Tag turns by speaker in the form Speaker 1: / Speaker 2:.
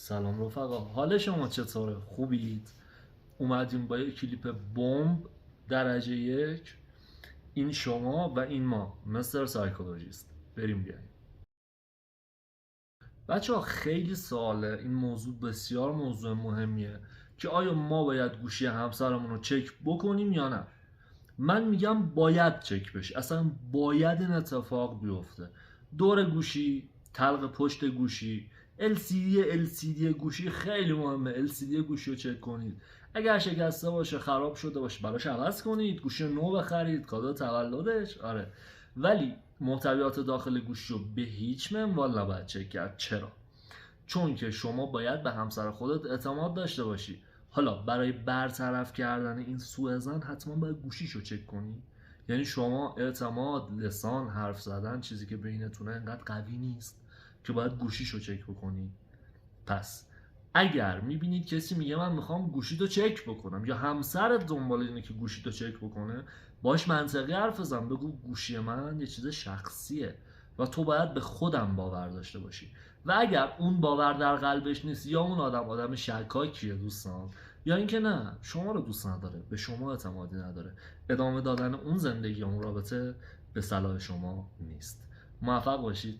Speaker 1: سلام رفقا، حال شما چطوره؟ خوبید؟ اومدیم با یک کلیپ بمب درجه یک. این شما و این ما مستر سایکولوژیست. بریم بیاییم بچه ها. خیلی سواله، این موضوع بسیار موضوع مهمیه که آیا ما باید گوشی همسرمون رو چک بکنیم یا نه. من میگم باید چک بشه، اصلا باید این اتفاق بیفته. دور گوشی، تلق پشت گوشی، LCD گوشی خیلی مهمه. LCD گوشی رو چک کنید، اگر شکسته باشه، خراب شده باشه، براش عوض کنید، گوشی نو بخرید، کادو تولدش. آره، ولی محتویات داخل گوشی رو به هیچ منوال نباید چک کرد. چرا؟ چون که شما باید به همسر خودت اعتماد داشته باشی. حالا برای برطرف کردن این سوء ظن حتما باید گوشیشو چک کنی. یعنی شما اعتماد، لسان، حرف زدن، چیزی که بینتونه انقدر قوی نیست که باید گوشیشو چک بکنی. پس اگر میبینید کسی میگه من میخوام گوشیتو چک بکنم، یا همسرت دنبال اینه که گوشیتو چک بکنه، باش منطقی حرف بزن. بگو گوشی من یه چیز شخصیه و تو باید به خودم باور داشته باشی. و اگر اون باور در قلبش نیست، یا اون آدم شکاکیه دوستان، یا اینکه نه شما رو دوست نداره، به شما اعتمادی نداره، ادامه دادن اون زندگی، اون رابطه به صلاح شما نیست. موفق باشید.